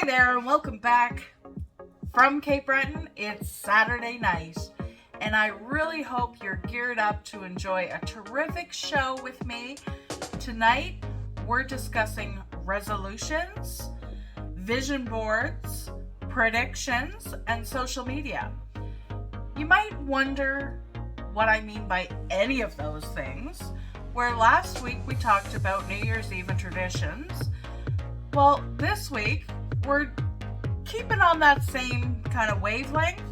Hi there and welcome back from Cape Breton. It's Saturday night and I really hope you're geared up to enjoy a terrific show with me. Tonight we're discussing resolutions, vision boards, predictions, and social media. You might wonder what I mean by any of those things, where last week we talked about New Year's Eve and traditions. Well, this week we're keeping on that same kind of wavelength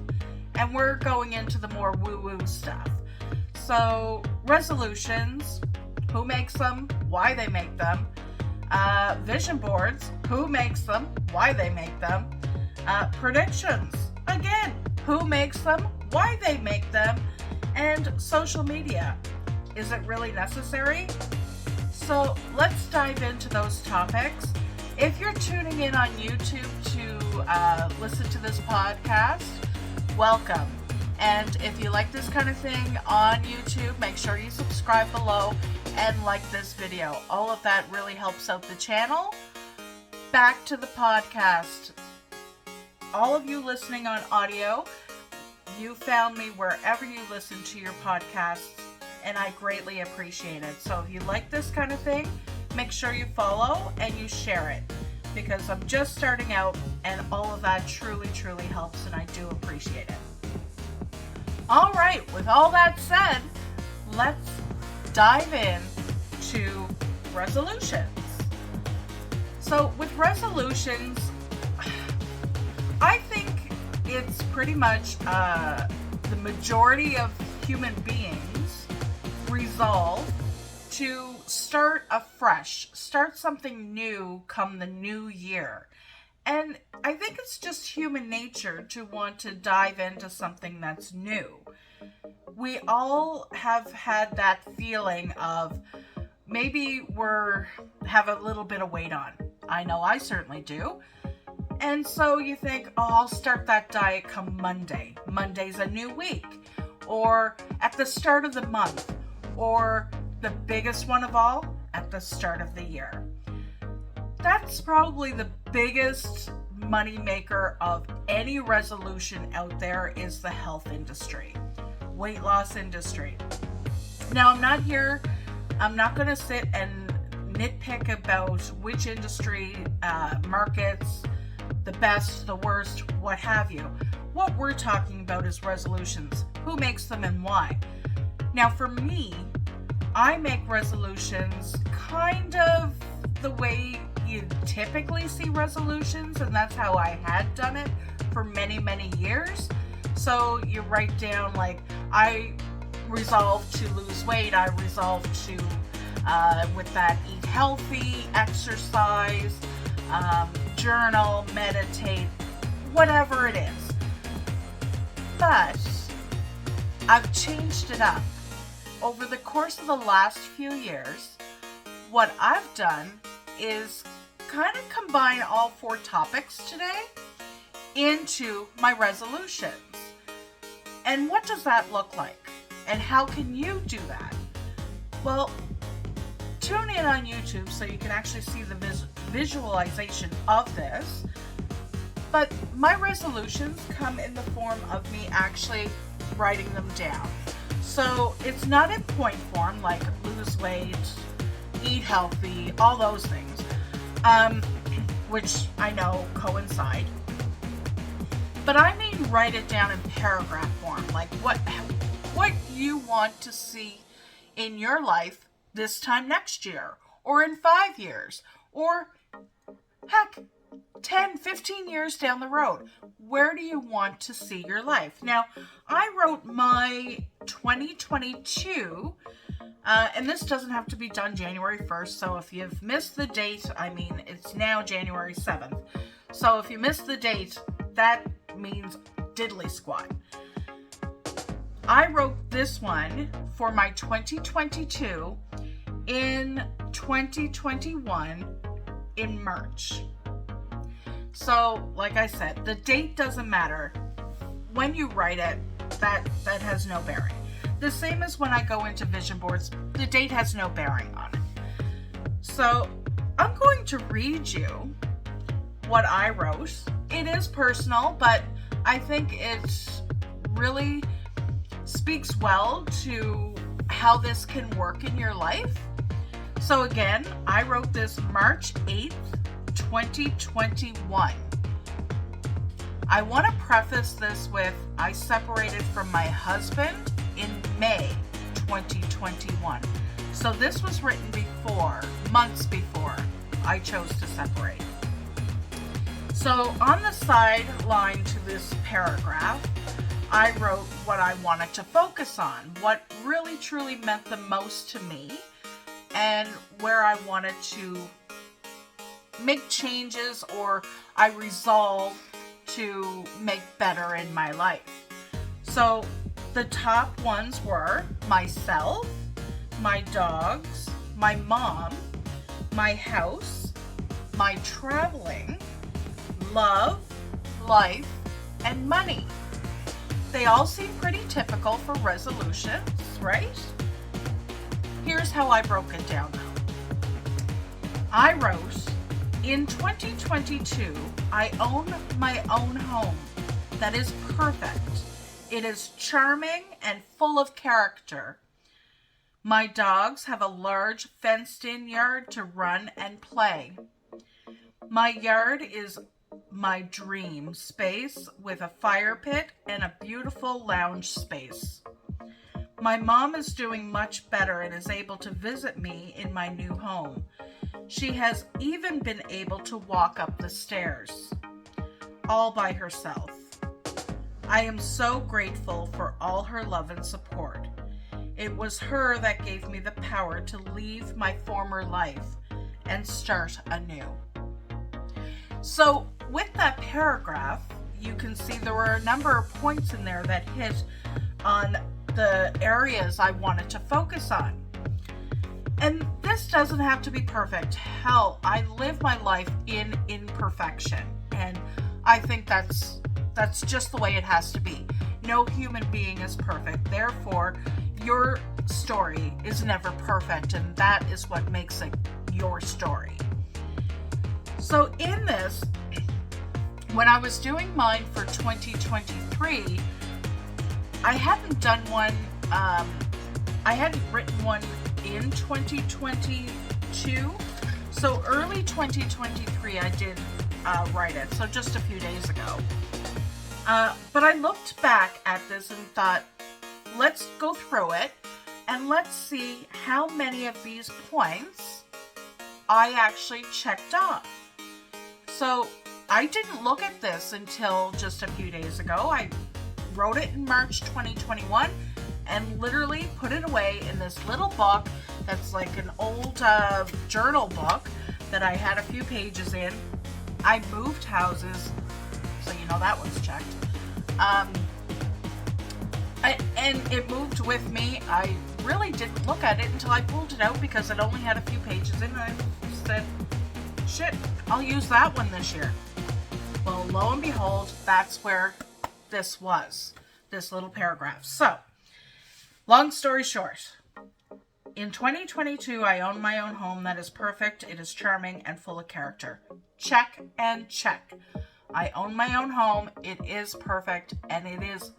and we're going into the more woo-woo stuff. So, resolutions, who makes them, why they make them, vision boards, who makes them, why they make them, predictions, again, who makes them, why they make them, and social media. Is it really necessary? So let's dive into those topics. If you're tuning in on YouTube to listen to this podcast, welcome. And if you like this kind of thing on YouTube, make sure you subscribe below and like this video. All of that really helps out the channel. Back to the podcast. All of you listening on audio, you found me wherever you listen to your podcasts, and I greatly appreciate it. So if you like this kind of thing, make sure you follow and you share it, because I'm just starting out and all of that truly helps, and I do appreciate it. All right, with all that said, let's dive in to resolutions. So with resolutions, I think it's pretty much the majority of human beings resolve to start afresh, start something new come the new year. And I think it's just human nature to want to dive into something that's new. We all have had that feeling of maybe have a little bit of weight on. I know I certainly do. And so you think, oh, I'll start that diet come Monday. Monday's a new week. Or at the start of the month. Or the biggest one of all, at the start of the year. That's probably the biggest money maker of any resolution out there, is the health industry, weight loss industry. Now, I'm not going to sit and nitpick about which industry markets the best, the worst, what have you. What we're talking about is resolutions. Who makes them and why? Now, for me, I make resolutions kind of the way you typically see resolutions, and that's how I had done it for many years. So you write down, like, I resolved to lose weight, I resolved to, with that, eat healthy, exercise, journal, meditate, whatever it is. But I've changed it up. Over the course of the last few years, what I've done is kind of combine all 4 topics today into my resolutions. And what does that look like? And how can you do that? Well, tune in on YouTube so you can actually see the visualization of this. But my resolutions come in the form of me actually writing them down. So it's not in point form, like lose weight, eat healthy, all those things, which I know coincide. But I mean write it down in paragraph form, like what you want to see in your life this time next year, or in 5 years, or heck, 10, 15 years down the road. Where do you want to see your life? Now, I wrote my 2022, and this doesn't have to be done January 1st, so if you've missed the date, I mean, it's now January 7th. So if you missed the date, that means diddly squat. I wrote this one for my 2022 in 2021 in March. So, like I said, the date doesn't matter. When you write it, that has no bearing. The same as when I go into vision boards, the date has no bearing on it. So, I'm going to read you what I wrote. It is personal, but I think it really speaks well to how this can work in your life. So again, I wrote this March 8th, 2021. I want to preface this with, I separated from my husband in May 2021. So this was written months before I chose to separate. So on the sideline to this paragraph, I wrote what I wanted to focus on, what really truly meant the most to me, and where I wanted to make changes or I resolved to make better in my life. So the top ones were myself, my dogs, my mom, my house, my traveling, love, life, and money. They all seem pretty typical for resolutions, right? Here's how I broke it down though. I wrote, in 2022, I own my own home that is perfect. It is charming and full of character. My dogs have a large fenced-in yard to run and play. My yard is my dream space with a fire pit and a beautiful lounge space. My mom is doing much better and is able to visit me in my new home. She has even been able to walk up the stairs, all by herself. I am so grateful for all her love and support. It was her that gave me the power to leave my former life and start anew. So with that paragraph, you can see there were a number of points in there that hit on the areas I wanted to focus on. And this doesn't have to be perfect. Hell, I live my life in imperfection. And I think that's just the way it has to be. No human being is perfect. Therefore, your story is never perfect, and that is what makes it your story. So in this, when I was doing mine for 2023, I hadn't done one, I hadn't written one in 2022. So early 2023, I did write it. So just a few days ago. But I looked back at this and thought, let's go through it and let's see how many of these points I actually checked off. So I didn't look at this until just a few days ago. I wrote it in March 2021 and literally put it away in this little book that's like an old journal book that I had a few pages in. I moved houses, so you know that one's checked. And it moved with me. I really didn't look at it until I pulled it out because it only had a few pages in, and I said, shit, I'll use that one this year. Well, lo and behold, that's where this was, this little paragraph. So, long story short, in 2022, I own my own home that is perfect, it is charming, and full of character. Check and check. I own my own home, it is perfect, and it is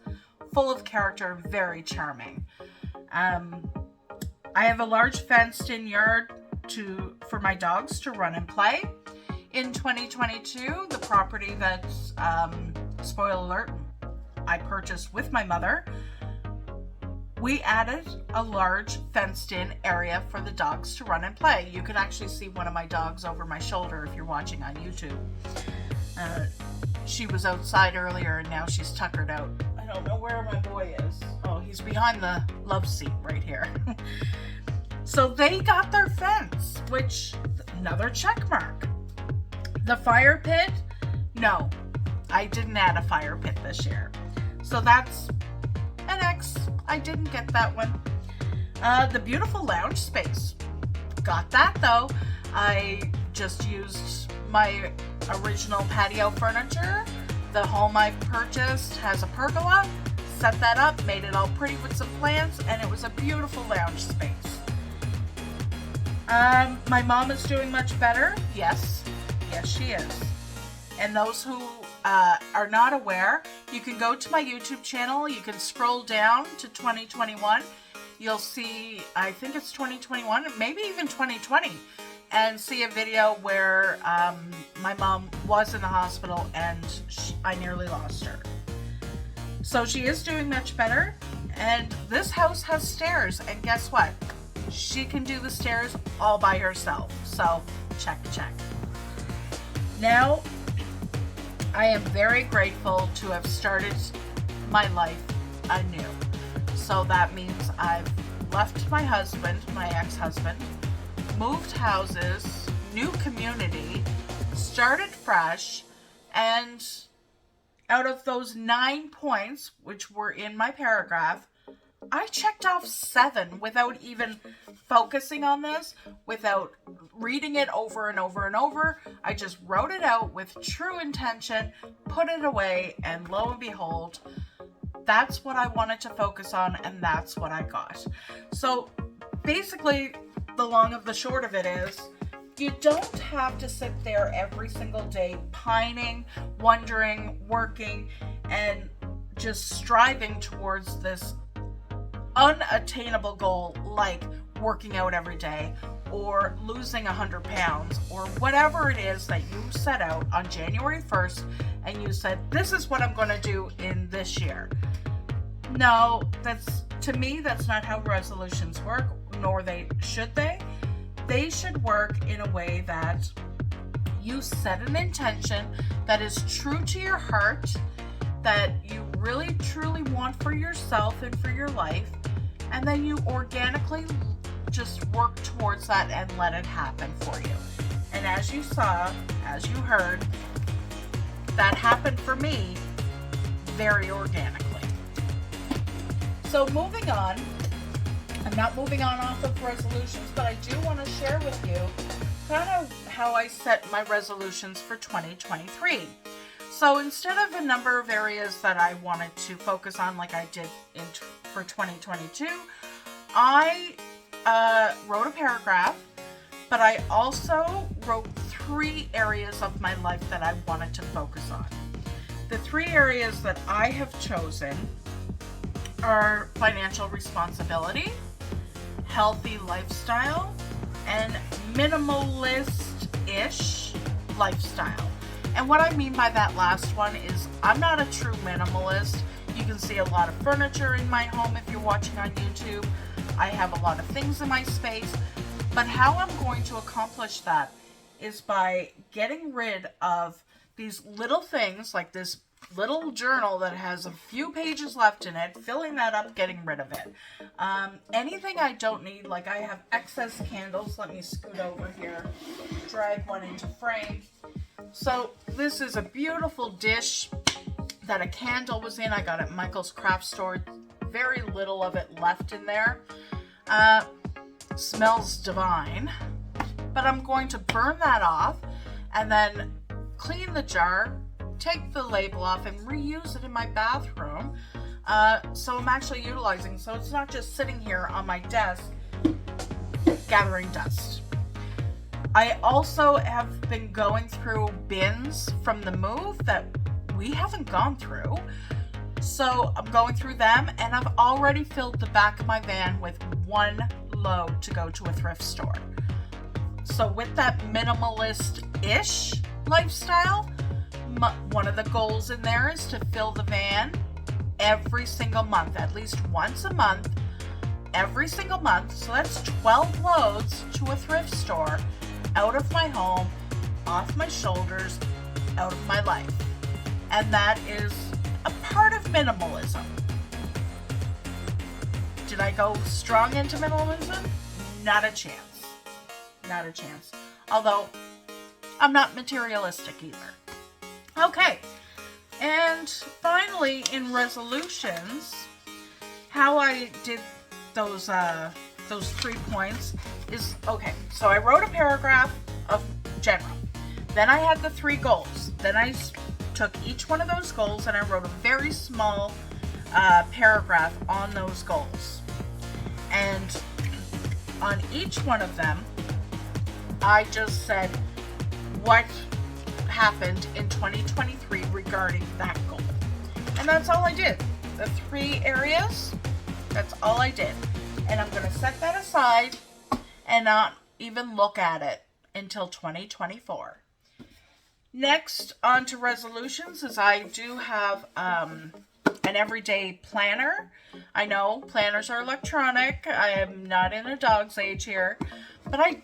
full of character, very charming. I have a large fenced-in yard for my dogs to run and play. In 2022, the property that's, spoiler alert, I purchased with my mother, we added a large fenced-in area for the dogs to run and play. You can actually see one of my dogs over my shoulder if you're watching on YouTube. She was outside earlier and now she's tuckered out. I don't know where my boy is. Oh, he's behind the love seat right here. So they got their fence, which, another check mark. The fire pit, no, I didn't add a fire pit this year. So that's an X. I didn't get that one. The beautiful lounge space, got that though. I just used my original patio furniture. The home I purchased has a pergola. Set that up, made it all pretty with some plants, and it was a beautiful lounge space. My mom is doing much better. Yes, she is. And those who are not aware, you can go to my YouTube channel. You can scroll down to 2021. You'll see, I think it's 2021, maybe even 2020, and see a video where my mom was in the hospital and I nearly lost her. So she is doing much better, and this house has stairs, and guess what? She can do the stairs all by herself. So check. Now, I am very grateful to have started my life anew. So that means I've left my husband, my ex-husband, moved houses, new community, started fresh, and out of those 9 points, which were in my paragraph, I checked off 7 without even focusing on this, without reading it over and over and over. I just wrote it out with true intention, put it away, and lo and behold, that's what I wanted to focus on, and that's what I got. So basically, the long of the short of it is, you don't have to sit there every single day pining, wondering, working, and just striving towards this unattainable goal like working out every day or losing 100 pounds or whatever it is that you set out on January 1st and you said, this is what I'm going to do in this year. No, to me, that's not how resolutions work, nor should they. They should work in a way that you set an intention that is true to your heart, that you really truly want for yourself and for your life, and then you organically just work towards that and let it happen for you. And as you saw, as you heard, that happened for me very organically. So moving on, I'm not moving on off of resolutions, but I do want to share with you kind of how I set my resolutions for 2023. So instead of a number of areas that I wanted to focus on like I did for 2022, I wrote a paragraph, but I also wrote 3 areas of my life that I wanted to focus on. The 3 areas that I have chosen are financial responsibility, healthy lifestyle, and minimalist-ish lifestyle. And what I mean by that last one is I'm not a true minimalist. You can see a lot of furniture in my home if you're watching on YouTube. I have a lot of things in my space. But how I'm going to accomplish that is by getting rid of these little things, like this little journal that has a few pages left in it, filling that up, getting rid of it. Anything I don't need, like I have excess candles. Let me scoot over here, drag one into frame. So this is a beautiful dish that a candle was in. I got it at Michael's craft store. Very little of it left in there. Smells divine. But I'm going to burn that off and then clean the jar, take the label off, and reuse it in my bathroom. So I'm actually utilizing, so it's not just sitting here on my desk gathering dust. I also have been going through bins from the move that we haven't gone through. So I'm going through them, and I've already filled the back of my van with 1 load to go to a thrift store. So with that minimalist-ish lifestyle, one of the goals in there is to fill the van every single month, at least once a month, every single month. So that's 12 loads to a thrift store, out of my home, off my shoulders, out of my life. And that is a part of minimalism. Did I go strong into minimalism? Not a chance. Not a chance. Although, I'm not materialistic either. Okay, and finally, in resolutions, how I did those 3 points is, okay, so I wrote a paragraph of general. Then I had the 3 goals. Then I took each one of those goals and I wrote a very small paragraph on those goals. And on each one of them, I just said happened in 2023 regarding that goal. And that's all I did. The 3 areas, that's all I did. And I'm going to set that aside and not even look at it until 2024. Next, on to resolutions, is I do have an everyday planner. I know planners are electronic. I am not in a dog's age here, but I,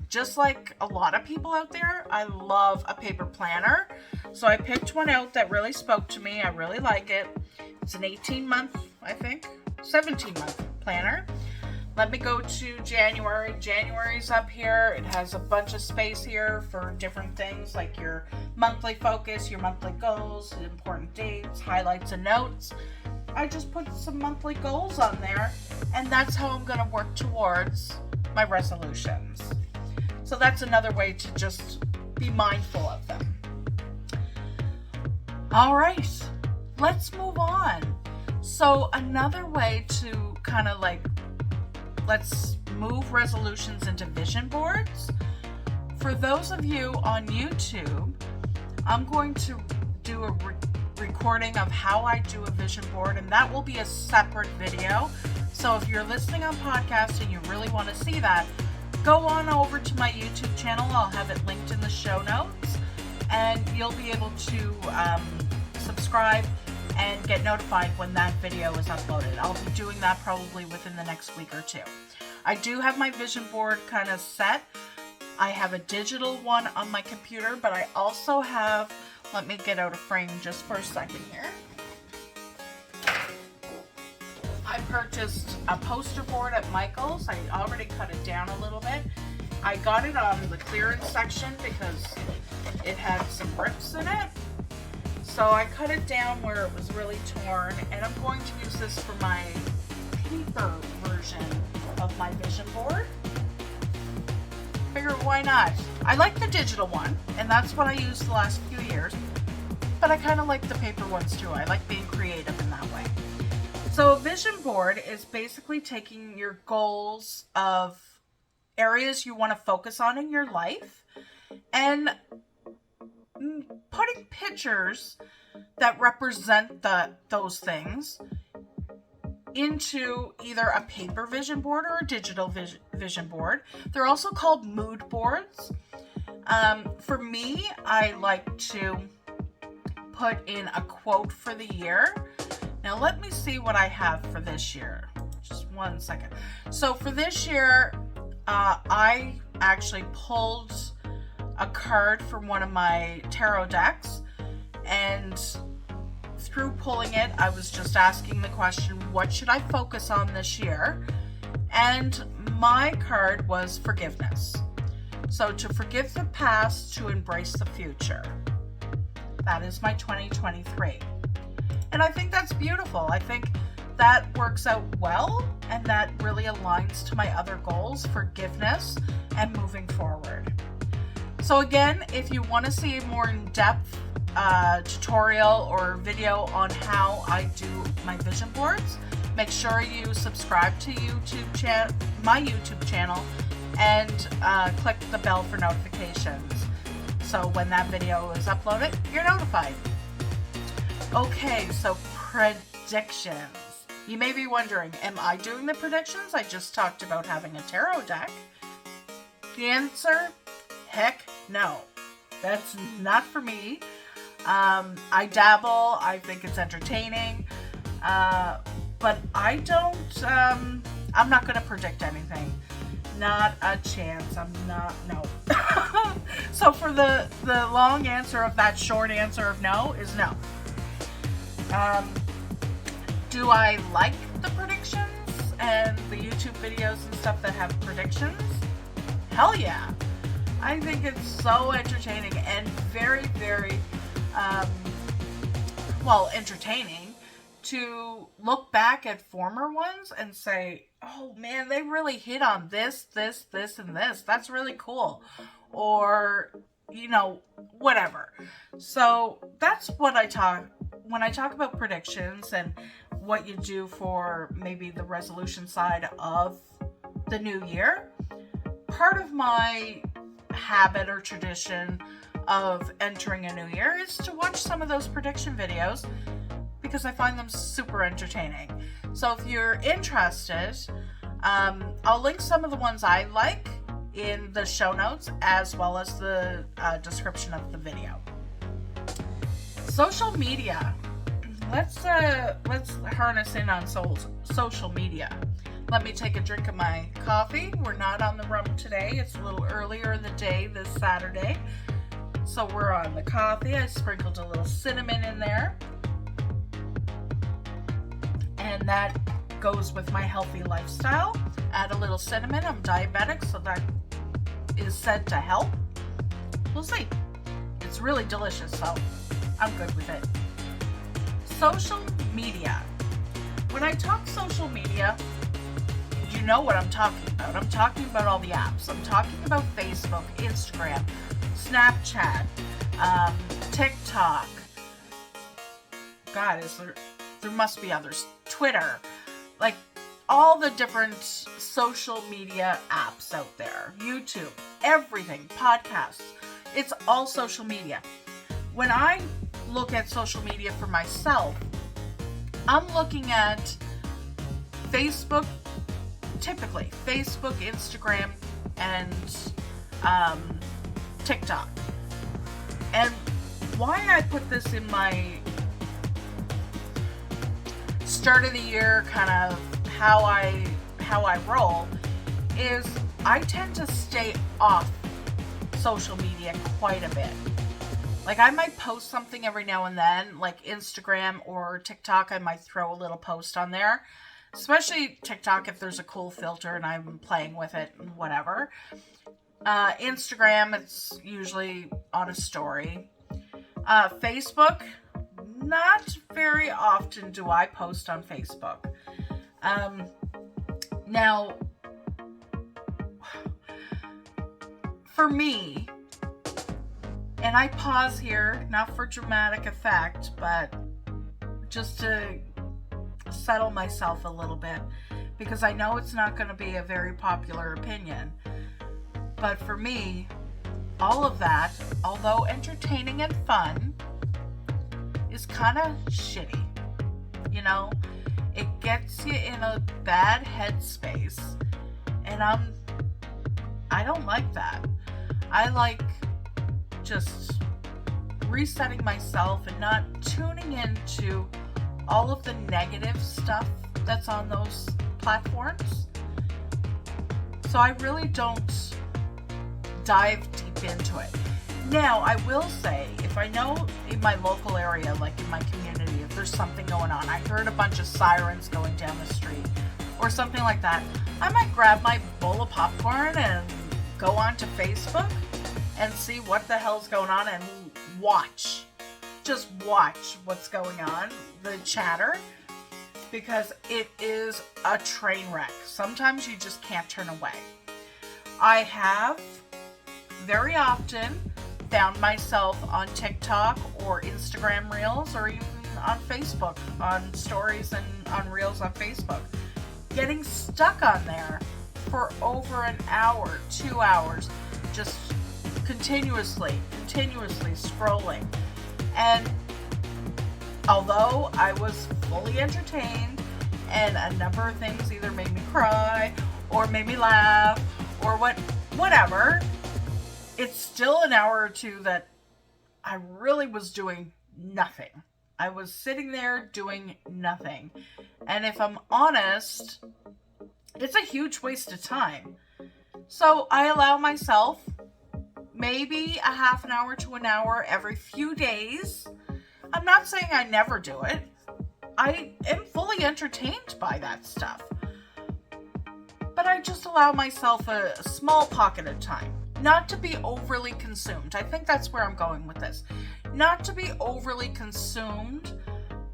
just like a lot of people out there, I love a paper planner. So I picked one out that really spoke to me. I really like it. It's an 18-month, I think, 17-month planner. Let me go to January. January's up here. It has a bunch of space here for different things like your monthly focus, your monthly goals, important dates, highlights, and notes. I just put some monthly goals on there, and that's how I'm going to work towards my resolutions. So that's another way to just be mindful of them. All right, let's move on. So another way to kind of like, let's move resolutions into vision boards. For those of you on YouTube, I'm going to do a recording of how I do a vision board, and that will be a separate video. So if you're listening on podcast and you really want to see that, go on over to my YouTube channel. I'll have it linked in the show notes, and you'll be able to subscribe and get notified when that video is uploaded. I'll be doing that probably within the next week or 2. I do have my vision board kind of set. I have a digital one on my computer, but I also have, let me get out a frame just for a second here. I purchased a poster board at Michael's. I already cut it down a little bit. I got it on the clearance section because it had some rips in it. So I cut it down where it was really torn, and I'm going to use this for my paper version of my vision board. Figure why not? I like the digital one, and that's what I used the last few years, but I kind of like the paper ones too. I like being creative in that way. So a vision board is basically taking your goals of areas you want to focus on in your life and putting pictures that represent those things into either a paper vision board or a digital vision board. They're also called mood boards. For me, I like to put in a quote for the year. Now let me see what I have for this year. Just one second. So for this year, I actually pulled a card from one of my tarot decks, and through pulling it, I was just asking the question, what should I focus on this year? And my card was forgiveness. So to forgive the past, to embrace the future. That is my 2023. And I think that's beautiful. I think that works out well, and that really aligns to my other goals, forgiveness and moving forward. So again, if you want to see a more in-depth tutorial or video on how I do my vision boards, make sure you subscribe to my YouTube channel and click the bell for notifications. So when that video is uploaded, you're notified. Okay, so predictions. You may be wondering, am I doing the predictions? I just talked about having a tarot deck. The answer, heck no. That's not for me. I dabble. I think it's entertaining. But I don't, I'm not going to predict anything. Not a chance. I'm not, no. So for the long answer of that short answer of no is no. Do I like the predictions and the YouTube videos and stuff that have predictions? Hell yeah. I think it's so entertaining and very, very, entertaining to look back at former ones and say, oh man, they really hit on this, and this. That's really cool. Or, whatever. So that's what when I talk about predictions and what you do for maybe the resolution side of the new year. Part of my habit or tradition of entering a new year is to watch some of those prediction videos because I find them super entertaining. So if you're interested, I'll link some of the ones I like in the show notes as well as the description of the video. Social media. Let's harness in on social media. Let me take a drink of my coffee. We're not on the rum today. It's a little earlier in the day this Saturday. So we're on the coffee. I sprinkled a little cinnamon in there. And that goes with my healthy lifestyle. Add a little cinnamon. I'm diabetic, so that is said to help. We'll see. It's really delicious, so I'm good with it. Social media. When I talk social media, you know what I'm talking about. I'm talking about all the apps. I'm talking about Facebook, Instagram, Snapchat, TikTok. God, there must be others. Twitter. Like all the different social media apps out there. YouTube, everything, podcasts. It's all social media. When I look at social media for myself, I'm looking at Facebook, typically Facebook, Instagram, and TikTok. And why I put this in my start of the year, kind of how I roll, is I tend to stay off social media quite a bit. Like I might post something every now and then, like Instagram or TikTok, I might throw a little post on there. Especially TikTok if there's a cool filter and I'm playing with it and whatever. Instagram, it's usually on a story. Facebook, not very often do I post on Facebook. Now, for me, and I pause here, not for dramatic effect, but just to settle myself a little bit, because I know it's not going to be a very popular opinion. But for me, all of that, although entertaining and fun, is kind of shitty. You know, it gets you in a bad headspace, and I don't like that. I like just resetting myself and not tuning into all of the negative stuff that's on those platforms. So I really don't dive deep into it. Now, I will say, if I know in my local area, like in my community, if there's something going on, I heard a bunch of sirens going down the street or something like that, I might grab my bowl of popcorn and go onto Facebook and see what the hell's going on and watch. Just watch what's going on, the chatter, because it is a train wreck. Sometimes you just can't turn away. I have very often found myself on TikTok or Instagram Reels or even on Facebook, on stories and on Reels on Facebook, getting stuck on there for over an hour, 2 hours, just continuously scrolling. And although I was fully entertained and a number of things either made me cry or made me laugh or whatever, it's still an hour or two that I really was doing nothing. I was sitting there doing nothing. And if I'm honest, it's a huge waste of time. So I allow myself maybe a half an hour to an hour every few days. I'm not saying I never do it. I am fully entertained by that stuff. But I just allow myself a small pocket of time. Not to be overly consumed. I think that's where I'm going with this. Not to be overly consumed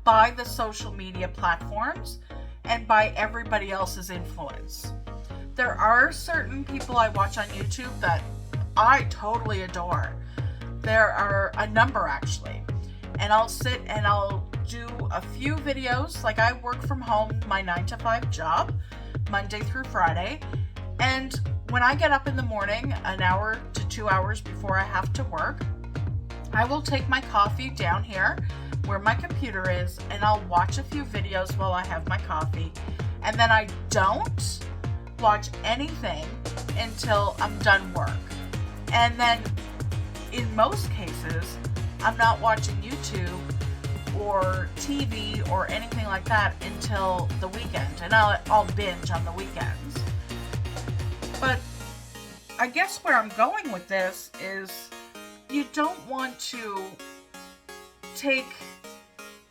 by the social media platforms and by everybody else's influence. There are certain people I watch on YouTube that I totally adore. There are a number actually. And I'll sit and I'll do a few videos. Like I work from home, my 9-to-5 job, Monday through Friday. And when I get up in the morning, an hour to 2 hours before I have to work, I will take my coffee down here where my computer is, and I'll watch a few videos while I have my coffee. And then I don't watch anything until I'm done work. And then in most cases, I'm not watching YouTube or TV or anything like that until the weekend. And I'll binge on the weekends. But I guess where I'm going with this is you don't want to take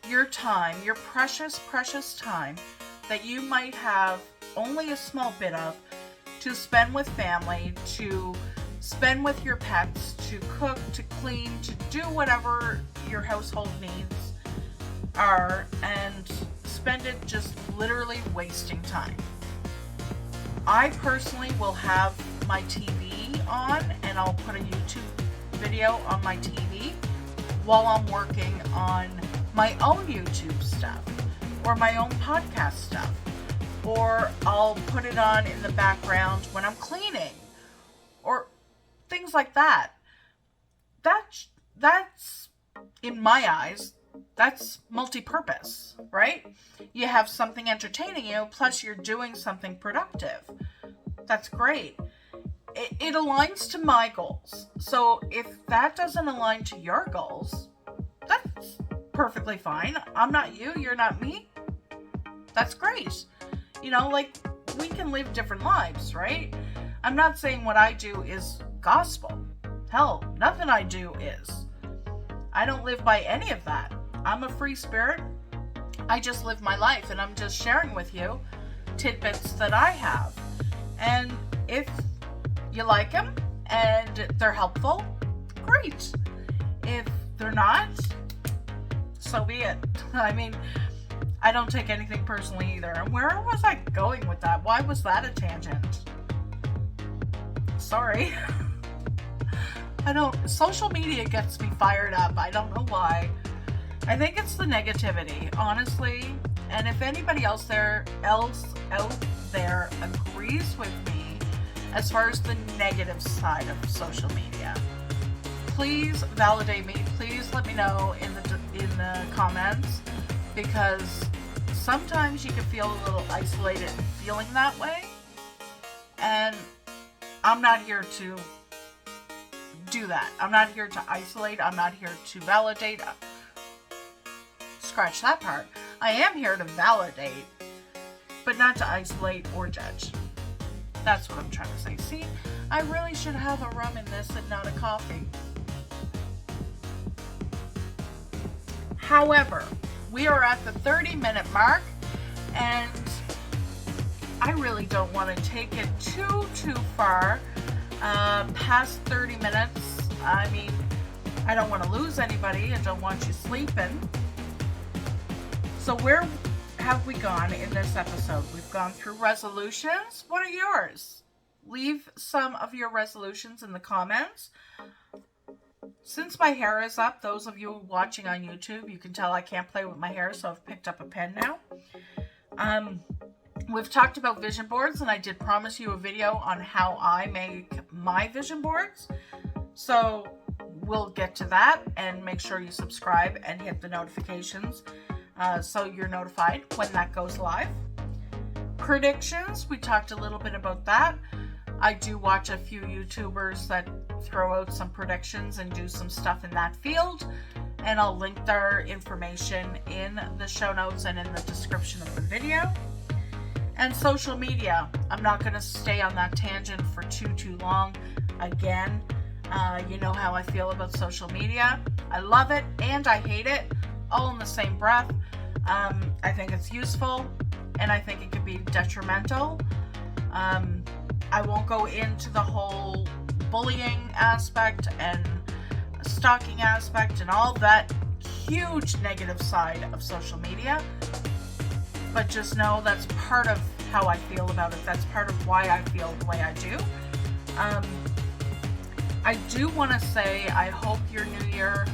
your time, your precious, precious time that you might have only a small bit of to spend with family, to spend with your pets, to cook, to clean, to do whatever your household needs are, and spend it just literally wasting time. I personally will have my TV on, and I'll put a YouTube video on my TV while I'm working on my own YouTube stuff or my own podcast stuff, or I'll put it on in the background when I'm cleaning or things like that. That's in my eyes, that's multi-purpose, right? You have something entertaining you, plus you're doing something productive. That's great. It aligns to my goals. So if that doesn't align to your goals, that's perfectly fine. I'm not you, you're not me. That's great. You know, like, we can live different lives, right? I'm not saying what I do is gospel. Hell, nothing I do is. I don't live by any of that. I'm a free spirit. I just live my life, and I'm just sharing with you tidbits that I have. And if you like them and they're helpful, great. If they're not, so be it. I mean, I don't take anything personally either. And where was I going with that? Why was that a tangent? Sorry. Social media gets me fired up. I don't know why. I think it's the negativity, honestly. And if anybody else out there agrees with me as far as the negative side of social media, please validate me. Please let me know in the comments, because sometimes you can feel a little isolated feeling that way, and I'm not here to do that. I'm not here to isolate. I'm not here to validate. Scratch that part. I am here to validate, but not to isolate or judge. That's what I'm trying to say. See, I really should have a rum in this and not a coffee. However, we are at the 30-minute mark, and I really don't want to take it too far past 30 minutes. I mean, I don't want to lose anybody. I don't want you sleeping. So where have we gone in this episode? We've gone through resolutions. What are yours? Leave some of your resolutions in the comments. Since my hair is up, those of you watching on YouTube, you can tell I can't play with my hair, so I've picked up a pen now. We've talked about vision boards, and I did promise you a video on how I make my vision boards. So we'll get to that, and make sure you subscribe and hit the notifications so you're notified when that goes live. Predictions, we talked a little bit about that. I do watch a few YouTubers that throw out some predictions and do some stuff in that field, and I'll link their information in the show notes and in the description of the video. And social media, I'm not going to stay on that tangent for too long. Again, you know how I feel about social media. I love it and I hate it, all in the same breath. I think it's useful, and I think it can be detrimental. I won't go into the whole bullying aspect and stalking aspect and all that huge negative side of social media, but just know that's part of how I feel about it. That's part of why I feel the way I do. I do want to say I hope your new year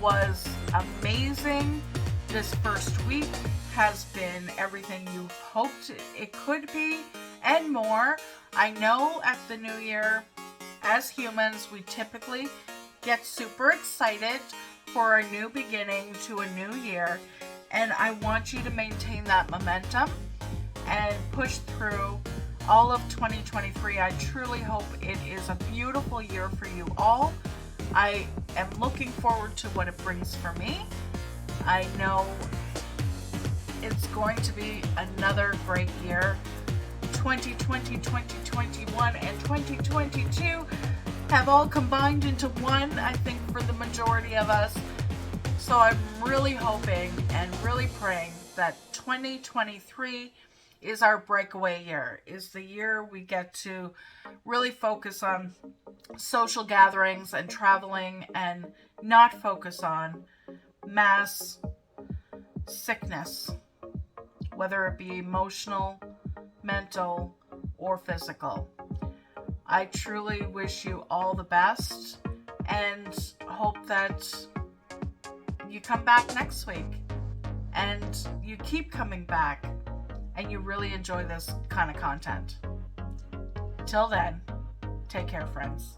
was amazing. This first week has been everything you hoped it could be and more. I know at the new year, as humans, we typically get super excited for a new beginning to a new year, and I want you to maintain that momentum and push through all of 2023. I truly hope it is a beautiful year for you all. I am looking forward to what it brings for me. I know it's going to be another great year. 2020, 2021, and 2022 have all combined into one, I think, for the majority of us. So I'm really hoping and really praying that 2023 is our breakaway year, is the year we get to really focus on social gatherings and traveling and not focus on mass sickness, whether it be emotional, mental, or physical. I truly wish you all the best and hope that you come back next week and you keep coming back and you really enjoy this kind of content. Till then, take care, friends.